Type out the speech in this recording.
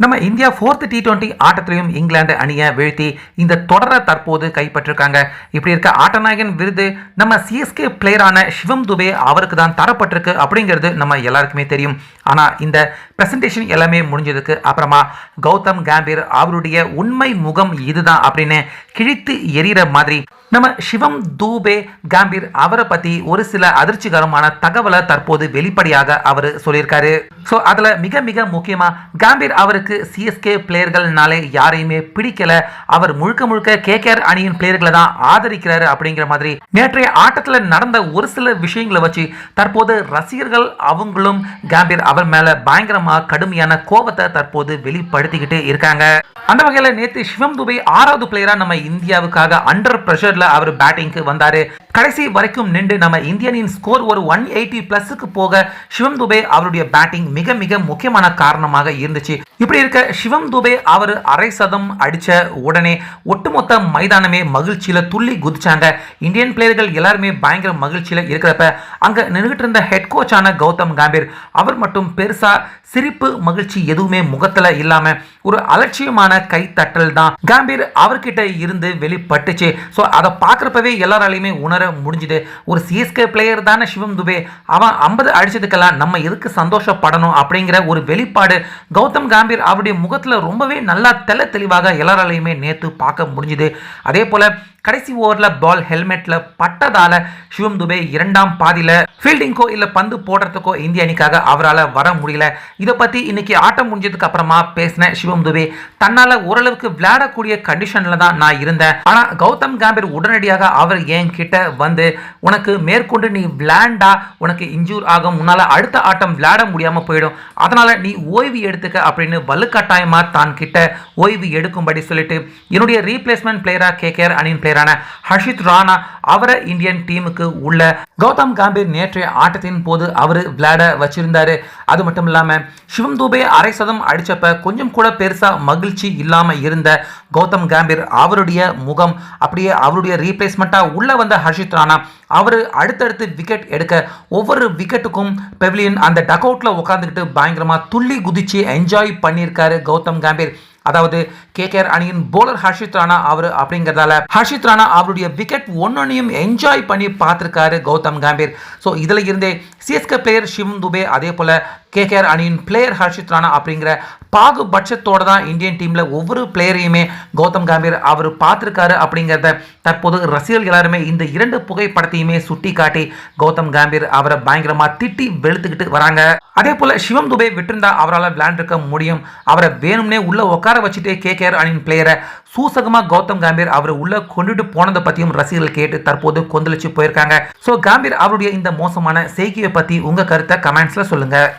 நம்ம India 4th T20 ஆட்டத்திலையும் England அணியை வீழ்த்தி இந்த தொடரை தற்போது கைப்பற்றிருக்காங்க. இப்படி இருக்க ஆட்டநாயகன் விருது நம்ம சிஎஸ்கே பிளேயரான சிவம் துபே அவருக்கு தான் தரப்பட்டிருக்கு அப்படிங்கிறது நம்ம எல்லாருக்குமே தெரியும். ஆனால் இந்த பிரசன்டேஷன் எல்லாமே முடிஞ்சதுக்கு அப்புறமா கௌதம் கம்பீர் அவருடைய உண்மை முகம் இதுதான் அப்படின்னு கிழித்து எறிகிற மாதிரி நம்ம சிவம் தூபே கம்பீர் அவரை பற்றி ஒரு சில அதிர்ச்சிகரமான தகவலை தற்போது வெளிப்படையாக அவர் சொல்லியிருக்காரு. ஸோ அதில் மிக மிக முக்கியமாக கம்பீர் அவருக்கு சிஎஸ்கே பிளேயர்கள்னாலே யாரையுமே பிடிக்கல, அவர் முழுக்க முழுக்க கேகேஆர் அணியின் பிளேயர்களை தான் ஆதரிக்கிறாரு அப்படிங்கிற மாதிரி நேற்றைய ஆட்டத்தில் நடந்த ஒரு சில விஷயங்களை வச்சு தற்போது ரசிகர்கள் அவங்களும் கம்பீர் அவர் மேலே பயங்கரமாக கடுமையான கோபத்தை தற்போது வெளிப்படுத்திக்கிட்டு இருக்காங்க. அந்த வகையில் நேற்று சிவம் துபே 6வது பிளேயரா நம்ம இந்தியாவுக்காக அண்டர் பிரஷர்ல அவர் பேட்டிங்க்கு வந்தாரு. கடைசி வரைக்கும் நின்று நம்ம இந்தியனின் ஸ்கோர் ஒரு 180+ போக சிவம் துபே அவருடைய பேட்டிங் மிக மிக முக்கியமான காரணமாக இருந்துச்சு. இப்படி இருக்க சிவம் துபே அவர் அரை சதம் அடிச்ச உடனே ஒட்டுமொத்த மைதானமே மகிழ்ச்சியில துள்ளி குதிச்சாங்க. இந்தியன் பிளேயர்கள் எல்லாருமே பயங்கர மகிழ்ச்சியில இருக்கிறப்ப அங்க நின்றுட்டு இருந்த ஹெட் கோச்சான கௌதம் கம்பீர் அவர் மட்டும் பெருசா சிரிப்பு மகிழ்ச்சி எதுவுமே முகத்துல இல்லாம ஒரு அலட்சியமான கைத்தட்டல் தான் கம்பீர் அவர்கிட்ட இருந்து வெளிப்பட்டுச்சு. ஸோ அதை பார்க்குறப்பவே எல்லாராலையுமே உணர முடிஞ்சுது. ஒரு சிஎஸ்கே பிளேயர் தானே சிவம் துபே, அவன் 50 அடிச்சதுக்கெல்லாம் நம்ம எதுக்கு சந்தோஷப்படணும் அப்படிங்கிற ஒரு வெளிப்பாடு கௌதம் கம்பீர் அவருடைய முகத்தில் ரொம்பவே நல்லா தெளிவாக எல்லாராலையுமே நேற்று பார்க்க முடிஞ்சுது. அதே போல கடைசி ஓவரில் பால் ஹெல்மெட்ல பட்டதால சிவம் துபே 2ஆம் பாதியில் ஃபீல்டிங்கோ இல்லை பந்து போடுறதுக்கோ இந்திய அணிக்காக அவரால் வர முடியல. இதை பற்றி இன்னைக்கு ஆட்டம் முடிஞ்சதுக்கு அப்புறமா பேசின சிவம் துபே தன்னால் ஓரளவுக்கு விளையாடக்கூடிய கண்டிஷனில் தான் நான் இருந்தேன். ஆனால் கௌதம் கம்பீர் உடனடியாக அவர் என்கிட்ட வந்து உனக்கு மேற்கொண்டு நீ விளையாண்டா உனக்கு இன்ஜூர் ஆகும், உன்னால் அடுத்த ஆட்டம் விளையாட முடியாமல் போயிடும், அதனால் நீ ஓய்வு எடுத்துக்க அப்படின்னு வலுக்கட்டாயமாக தான் கிட்ட ஓய்வு எடுக்கும்படி சொல்லிட்டு என்னுடைய ரீப்ளேஸ்மெண்ட் பிளேயராக கேகேஆர் அணியின் ஹர்ஷித் ராணா அவரை இந்தியன் டீமுக்கு உள்ள கௌதம் கம்பீர் நேற்றைய ஆட்டத்தின் போது அவர் விளையாட வச்சிருந்தாரு. அது மட்டும் இல்லாம சிவம் துபே அரை சதம் அடிச்சப்ப கொஞ்சம் கூட பெருசா மகிழ்ச்சி இல்லாம இருந்த கௌதம் கம்பீர் அவருடைய முகம் அப்படியே அவருடைய ரீப்ளேஸ்மெண்டா உள்ள வந்த ஹர்ஷித் ராணா அவர் அடுத்தடுத்து விக்கெட் எடுக்க ஒவ்வொரு விக்கெட்டுக்கும் பெவிலியன் அந்த டக் அவுட்ல உட்காந்துக்கிட்டு பயங்கரமா துள்ளி குதிச்சு என்ஜாய் பண்ணியிருக்காரு கௌதம் கம்பீர். அதாவது கேகேஆர் அணியின் போலர் ஹர்ஷித் ராணா அவர் அப்படிங்கிறதால ஹர்ஷித் ராணா அவருடைய விக்கெட் ஒன்னொன்னையும் என்ஜாய் பண்ணி பார்த்துருக்காரு கௌதம் கம்பீர். ஸோ இதில் இருந்தே சிஎஸ்கே பிளேயர் சிவம் துபே அதே போல் கேகேஆர் அணியின் பிளேயர் ஹர்ஷித் ராணா அப்படிங்கிற பாகுபட்சத்தோடு தான் இந்தியன் டீமில் ஒவ்வொரு பிளேயரையுமே கௌதம் கம்பீர் அவர் பார்த்துருக்காரு அப்படிங்கிறத தற்போது ரசிகர்கள் எல்லாருமே இந்த 2 புகைப்படத்தையுமே சுட்டி காட்டி கௌதம் கம்பீர் அவரை பயங்கரமாக திட்டி வெளுத்துக்கிட்டு வராங்க. அதே போல் சிவம் துபே விட்டிருந்தா அவரால் விளையாண்டுருக்க முடியும், அவரை வேணும்னே உள்ள உட்கார வச்சுட்டு கேகேஆர் அணியின் பிளேயரை சூசகமாக கௌதம் கம்பீர் அவர் உள்ள கொண்டுட்டு போனதை பற்றியும் ரசிகர்கள் கேட்டு தற்போது கொந்தளிச்சு போயிருக்காங்க. ஸோ கம்பீர் அவருடைய இந்த மோசமான செய்கையை பற்றி உங்கள் கருத்தை கமெண்ட்ஸில் சொல்லுங்கள்.